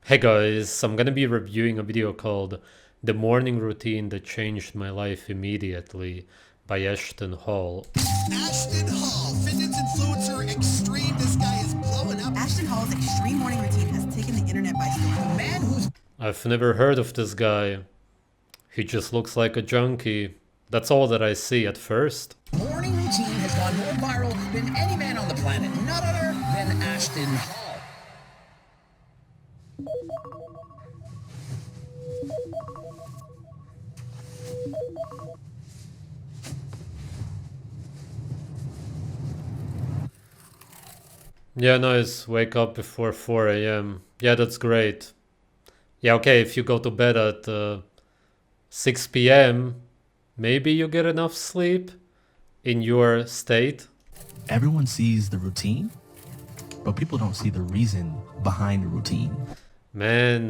Hey guys, I'm gonna be reviewing a video called The Morning Routine That Changed My Life Immediately by Ashton Hall. Ashton Hall, fitness influencer extreme. This guy is blowing up. Ashton Hall's extreme morning routine has taken the internet by storm. The man who's I've never heard of this guy. He just looks like a junkie. That's all that I see at first. morning routine has gone more viral than any man on the planet, none other than Ashton Hall. Yeah, nice. Wake up before 4 a.m. Yeah, that's great. Yeah, okay, if you go to bed at 6 p.m., maybe you get enough sleep in your state. Everyone sees the routine, but people don't see the reason behind the routine. Man,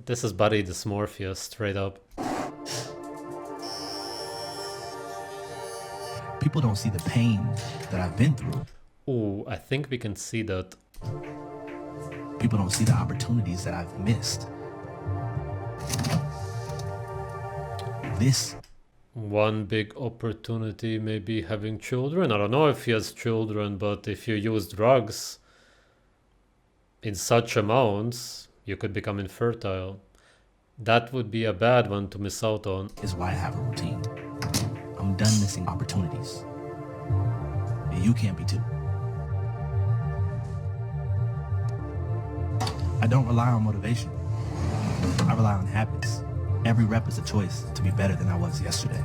this is body dysmorphia, straight up. People don't see the pain that I've been through. Ooh, I think we can see that. People don't see the opportunities that I've missed. This One big opportunity may be having children. I don't know if he has children, but if you use drugs in such amounts, you could become infertile. That would be a bad one to miss out on. is why I have a routine. I'm done missing opportunities. You can't be too. I don't rely on motivation. I rely on habits. Every rep is a choice to be better than I was yesterday.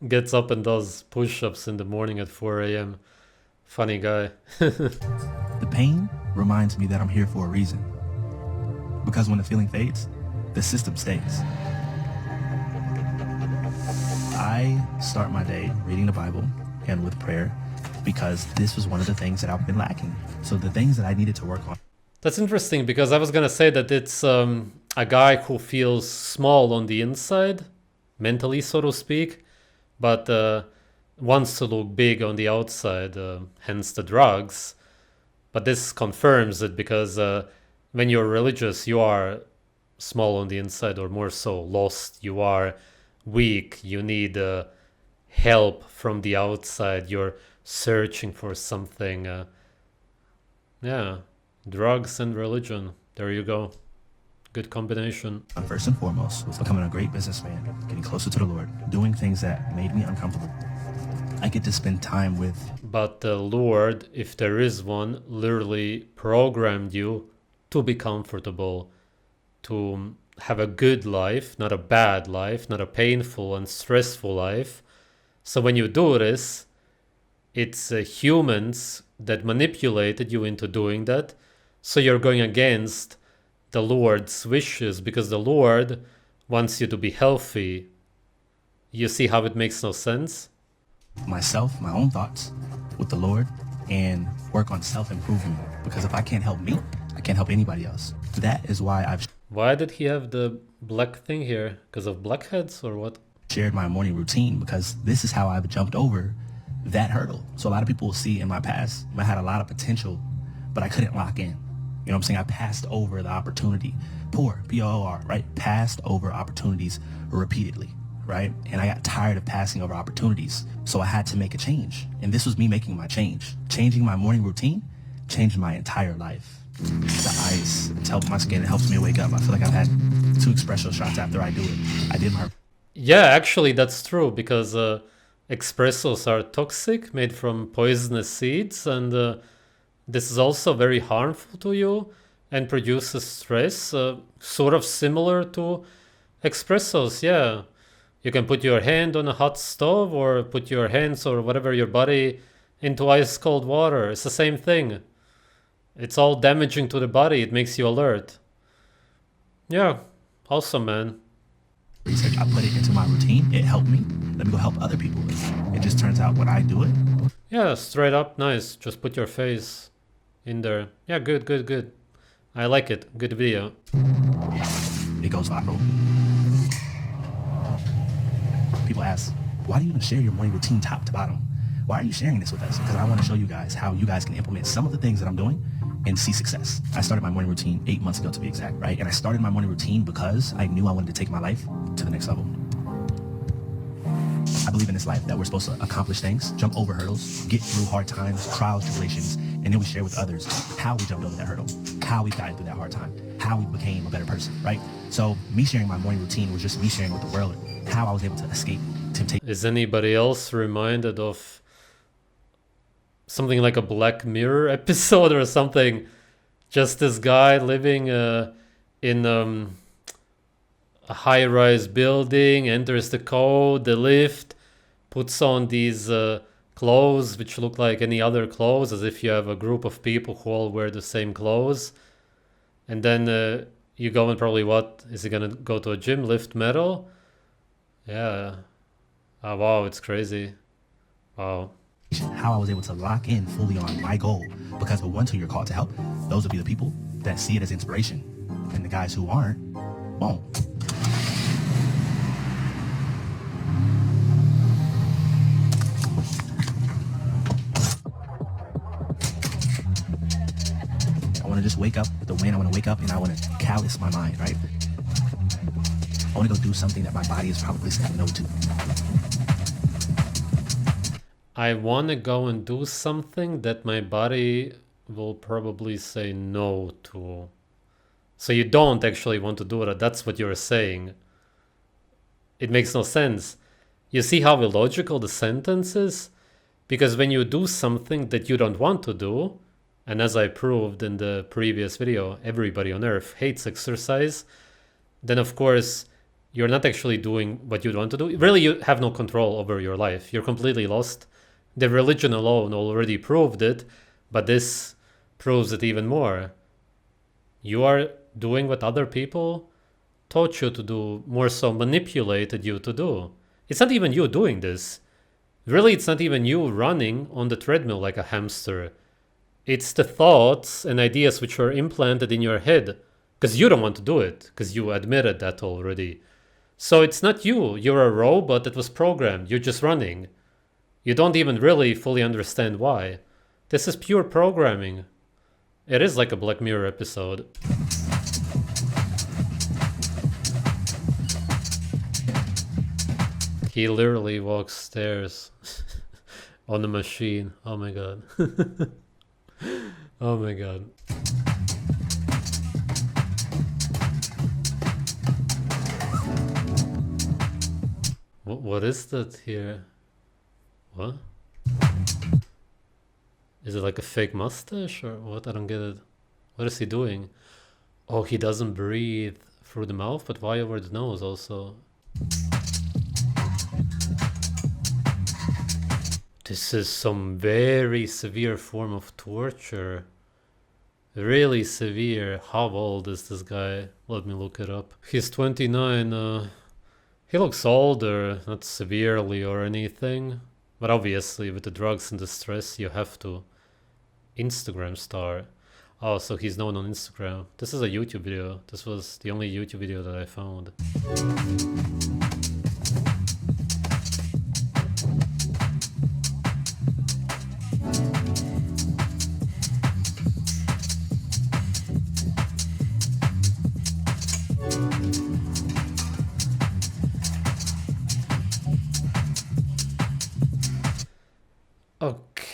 Gets up and does push-ups in the morning at 4 a.m. Funny guy. The pain reminds me that I'm here for a reason. Because when the feeling fades, the system stays. I start my day reading the Bible and with prayer because this was one of the things that I've been lacking. So the things that I needed to work on. That's interesting because I was gonna say that it's a guy who feels small on the inside, mentally, so to speak, but wants to look big on the outside, hence the drugs. But this confirms it because when you're religious, you are small on the inside, or more so, lost. You are weak. You need help from the outside. You're searching for something. Yeah. Drugs and religion. There you go. Good combination. First and foremost was becoming a great businessman, getting closer to the Lord, doing things that made me uncomfortable. I get to spend time with. But the Lord, if there is one, literally programmed you to be comfortable, to have a good life, not a bad life, not a painful and stressful life. So when you do this, it's humans that manipulated you into doing that. So you're going against the Lord's wishes because the Lord wants you to be healthy. You see how it makes no sense? Myself, my own thoughts with the Lord, and work on self-improvement. Because if I can't help me, I can't help anybody else. That is why I've Why did he have the black thing here? Because of blackheads or what? shared my morning routine, because this is how I've jumped over that hurdle. So a lot of people will see in my past, I had a lot of potential, but I couldn't lock in. You know what I'm saying? I passed over the opportunity. P-O-O-R, right? Passed over opportunities repeatedly, right? And I got tired of passing over opportunities. So I had to make a change. And this was me making my change. Changing my morning routine changed my entire life. The ice, it's helped my skin. It helps me wake up. I feel like I've had 2 espresso shots after I do it. I did my... Yeah, actually that's true because espressos are toxic, made from poisonous seeds, and this is also very harmful to you and produces stress, sort of similar to espressos. Yeah, you can put your hand on a hot stove or put your hands or whatever, your body, into ice cold water. It's the same thing. It's all damaging to the body. It makes you alert. Yeah, awesome, man. research. I put it into my routine. It helped me. Let me go help other people. It just turns out when I do it. Yeah, straight up, nice. Just put your face in there. Yeah, good, good, good. I like it. Good video. It goes viral. People ask, why do you even share your morning routine top to bottom? Why are you sharing this with us? Because I want to show you guys how you guys can implement some of the things that I'm doing and see success. I started my morning routine 8 months ago, to be exact, right? And I started my morning routine because I knew I wanted to take my life to the next level. I believe in this life that we're supposed to accomplish things, jump over hurdles, get through hard times, trials, tribulations, and then we share with others how we jumped over that hurdle, how we got through that hard time, how we became a better person, right? So me sharing my morning routine was just me sharing with the world how I was able to escape temptation. Is anybody else reminded of something like a Black Mirror episode or something? Just this guy living in a high-rise building, enters the code, the lift, puts on these clothes which look like any other clothes, as if you have a group of people who all wear the same clothes. And then you go and probably, what? Is he going to go to a gym, lift metal? Yeah. Oh, wow, it's crazy. Wow. How I was able to lock in fully on my goal, because the ones who you're called to help, those will be the people that see it as inspiration, and the guys who aren't won't. I want to just wake up with the wind. I want to wake up and I want to callous my mind, right? I want to go do something that my body is probably saying no to. I want to go and do something that my body will probably say no to. So you don't actually want to do that. That's what you're saying. It makes no sense. You see how illogical the sentence is? Because when you do something that you don't want to do, and as I proved in the previous video, everybody on earth hates exercise, then of course you're not actually doing what you want to do. Really, you have no control over your life. You're completely lost. The religion alone already proved it, but this proves it even more. You are doing what other people taught you to do, more so manipulated you to do. It's not even you doing this. Really, it's not even you running on the treadmill like a hamster. It's the thoughts and ideas which are implanted in your head, because you don't want to do it, because you admitted that already. So it's not you. You're a robot that was programmed. You're just running. You don't even really fully understand why. This is pure programming. It is like a Black Mirror episode. He literally walks stairs on a machine. Oh my god. Oh my god. What is that here? What? Is it like a fake mustache or what? I don't get it. What is he doing? Oh, he doesn't breathe through the mouth, but why over the nose also? This is some very severe form of torture. Really severe. How old is this guy? Let me look it up. He's 29. He looks older, not severely or anything. But obviously, with the drugs and the stress, you have to. Instagram star. Oh, so he's known on Instagram. This is a YouTube video. This was the only YouTube video that I found.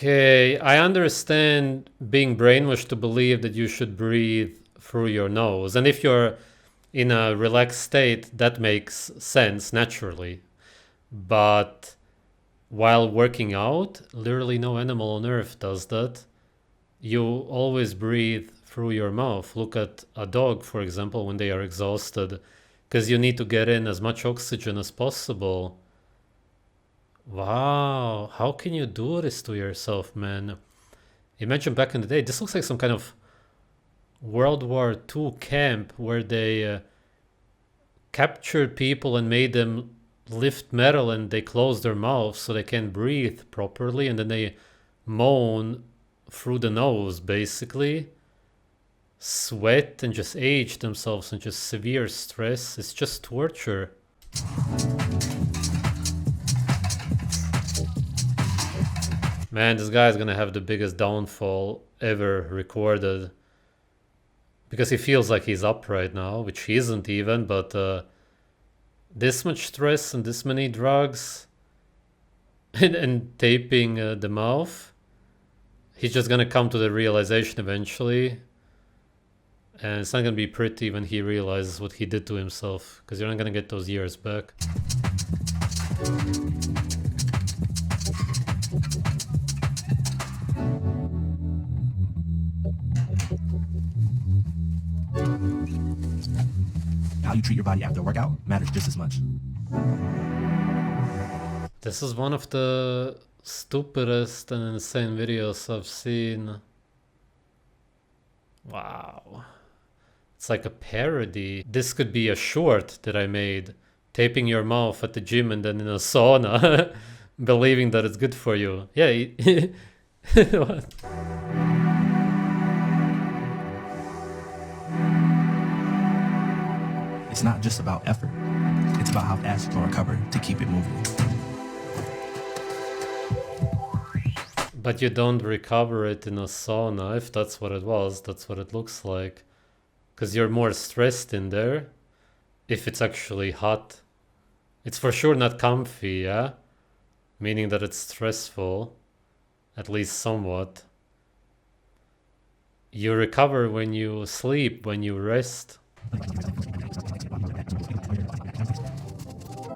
Okay, I understand being brainwashed to believe that you should breathe through your nose. And if you're in a relaxed state, that makes sense naturally. But while working out, literally no animal on earth does that. You always breathe through your mouth. Look at a dog, for example, when they are exhausted, because you need to get in as much oxygen as possible. Wow, how can you do this to yourself, man? Imagine back in the day, this looks like some kind of World War II camp where they captured people and made them lift metal and they close their mouths so they can't breathe properly, and then they moan through the nose, basically. Sweat and just age themselves and just severe stress. It's just torture. Man, this guy is gonna have the biggest downfall ever recorded. because he feels like he's up right now, which he isn't even, but this much stress and this many drugs and taping the mouth, he's just gonna come to the realization eventually, and it's not gonna be pretty when he realizes what he did to himself, because you're not gonna get those years back. How you treat your body after a workout matters just as much. This is one of the stupidest and insane videos I've seen. Wow. It's like a parody. This could be a short that I made. Taping your mouth at the gym and then in a sauna. Believing that it's good for you. Yeah. What? It's not just about effort. It's about how fast you can recover to keep it moving. But you don't recover it in a sauna. If that's what it was, that's what it looks like. Because you're more stressed in there. If it's actually hot. It's for sure not comfy, yeah? Meaning that it's stressful. At least somewhat. You recover when you sleep, when you rest.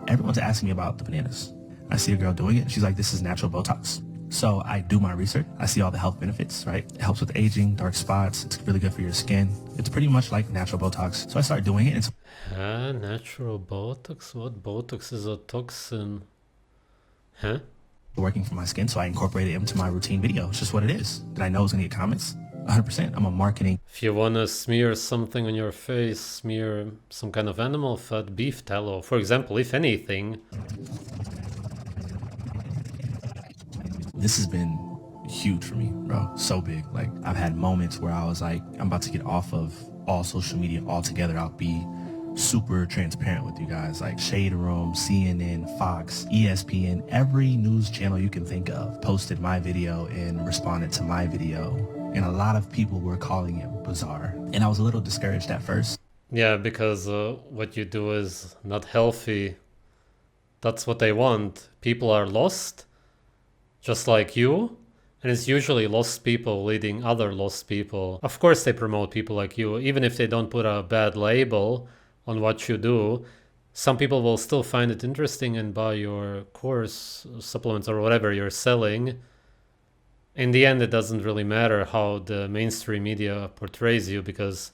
Everyone's asking me about the bananas. I see a girl doing it. She's like, this is natural Botox. So I do my research. I see all the health benefits, right? It helps with aging, dark spots. It's really good for your skin. It's pretty much like natural Botox. So I start doing it. Natural Botox? What Botox is a toxin? Huh? Working for my skin, so I incorporate it into my routine video. It's just what it is. Did I know it was gonna get comments? 100%. I'm a marketing. If you want to smear something on your face, smear some kind of animal fat, beef tallow, for example, if anything. This has been huge for me, bro. So big. Like, I've had moments where I was like, I'm about to get off of all social media altogether. I'll be super transparent with you guys. Like Shade Room, CNN, Fox, ESPN, every news channel you can think of posted my video and responded to my video. And a lot of people were calling it bizarre. And I was a little discouraged at first. Yeah, because what you do is not healthy. That's what they want. People are lost, just like you. And it's usually lost people leading other lost people. Of course they promote people like you, even if they don't put a bad label on what you do. Some people will still find it interesting and buy your course, supplements, or whatever you're selling. In the end, it doesn't really matter how the mainstream media portrays you, because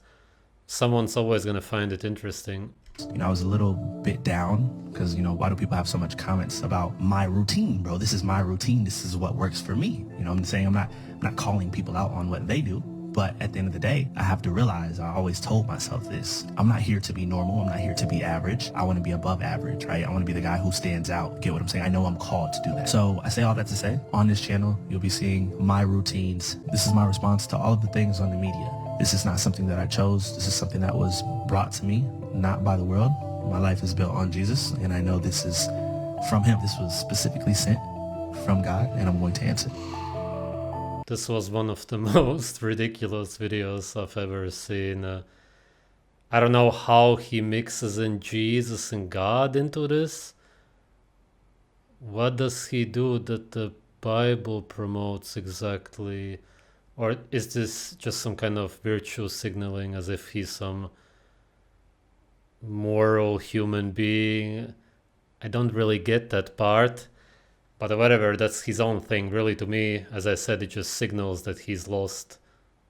someone's always going to find it interesting. You know, I was a little bit down because, you know, why do people have so much comments about my routine, bro? This is my routine. This is what works for me. You know what I'm saying? I'm not calling people out on what they do. But at the end of the day, I have to realize, I always told myself this, I'm not here to be normal. I'm not here to be average. I want to be above average, right? I want to be the guy who stands out. Get what I'm saying? I know I'm called to do that. So I say all that to say, on this channel, you'll be seeing my routines. This is my response to all of the things on the media. This is not something that I chose. This is something that was brought to me, not by the world. My life is built on Jesus, and I know this is from him. This was specifically sent from God, and I'm going to answer. This was one of the most ridiculous videos I've ever seen. I don't know how he mixes in Jesus and God into this. What does he do that the Bible promotes exactly? Or is this just some kind of virtue signaling, as if he's some moral human being? I don't really get that part. But whatever, that's his own thing. Really, to me, as I said, it just signals that he's lost.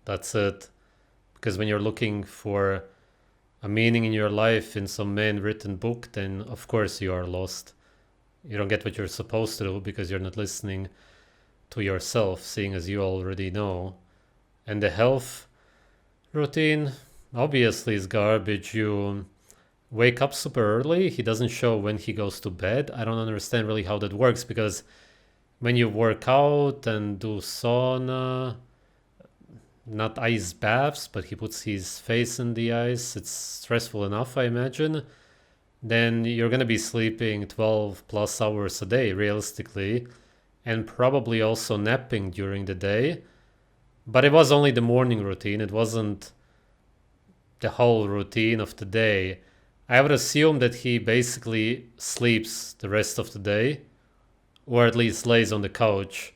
That's it. Because when you're looking for a meaning in your life in some man-written book, then of course you are lost. You don't get what you're supposed to do because you're not listening to yourself, seeing as you already know. And the health routine, obviously, is garbage. You wake up super early. He doesn't show when he goes to bed. I don't understand really how that works, because when you work out and do sauna, not ice baths, but he puts his face in the ice, it's stressful enough, I imagine. Then you're going to be sleeping 12 plus hours a day, realistically, and probably also napping during the day. But it was only the morning routine. It wasn't the whole routine of the day, I would assume that he basically sleeps the rest of the day, or at least lays on the couch.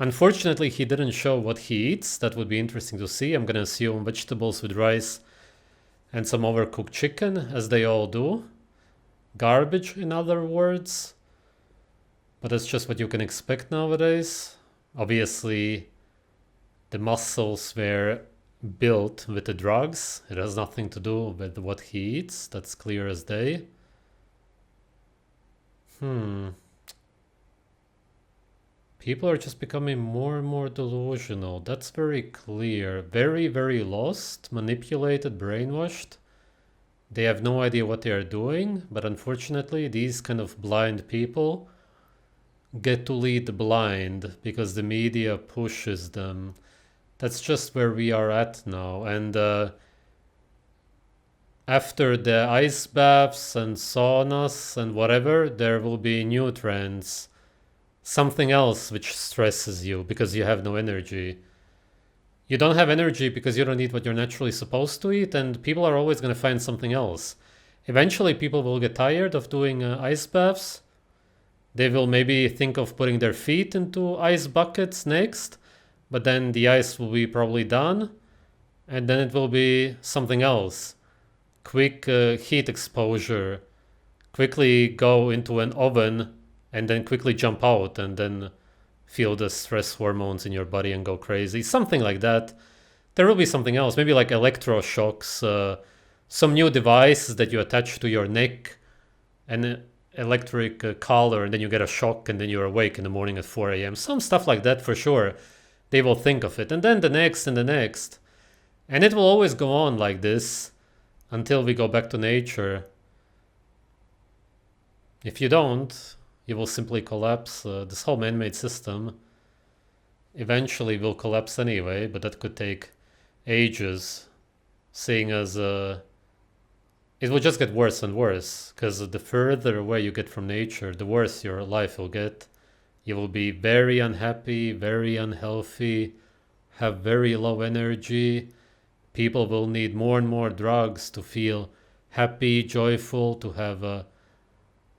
Unfortunately, he didn't show what he eats. That would be interesting to see. I'm gonna assume vegetables with rice and some overcooked chicken, as they all do. Garbage, in other words. But that's just what you can expect nowadays. Obviously, the muscles were built with the drugs. It has nothing to do with what he eats. That's clear as day. People are just becoming more and more delusional. That's very clear. Very, very lost, manipulated, brainwashed. They have no idea what they are doing, but unfortunately, these kind of blind people get to lead blind because the media pushes them. That's just where we are at now. And after the ice baths and saunas and whatever, there will be new trends. Something else which stresses you because you have no energy. You don't have energy because you don't eat what you're naturally supposed to eat, and people are always going to find something else. Eventually, people will get tired of doing ice baths. They will maybe think of putting their feet into ice buckets next, but then the ice will be probably done, and then it will be something else. Quick heat exposure. Quickly go into an oven and then quickly jump out and then feel the stress hormones in your body and go crazy. Something like that. There will be something else. Maybe like electroshocks. Some new device that you attach to your neck. An electric collar, and then you get a shock and then you're awake in the morning at 4 a.m. Some stuff like that for sure. They will think of it. And then the next and the next. And it will always go on like this until we go back to nature. If you don't, you will simply collapse. This whole man-made system eventually will collapse anyway, but that could take ages, seeing as it will just get worse and worse, because the further away you get from nature, the worse your life will get. You will be very unhappy, very unhealthy, have very low energy. People will need more and more drugs to feel happy, joyful, to have a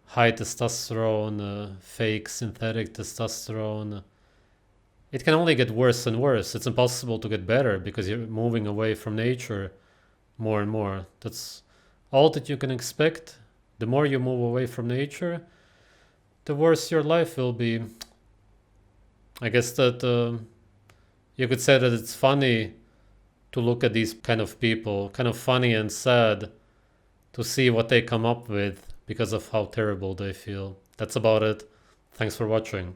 high testosterone, fake synthetic testosterone. It can only get worse and worse. It's impossible to get better because you're moving away from nature more and more. That's all that you can expect. The more you move away from nature, the worse your life will be. I guess that you could say that it's funny to look at these kind of people, kind of funny and sad to see what they come up with because of how terrible they feel. That's about it. Thanks for watching.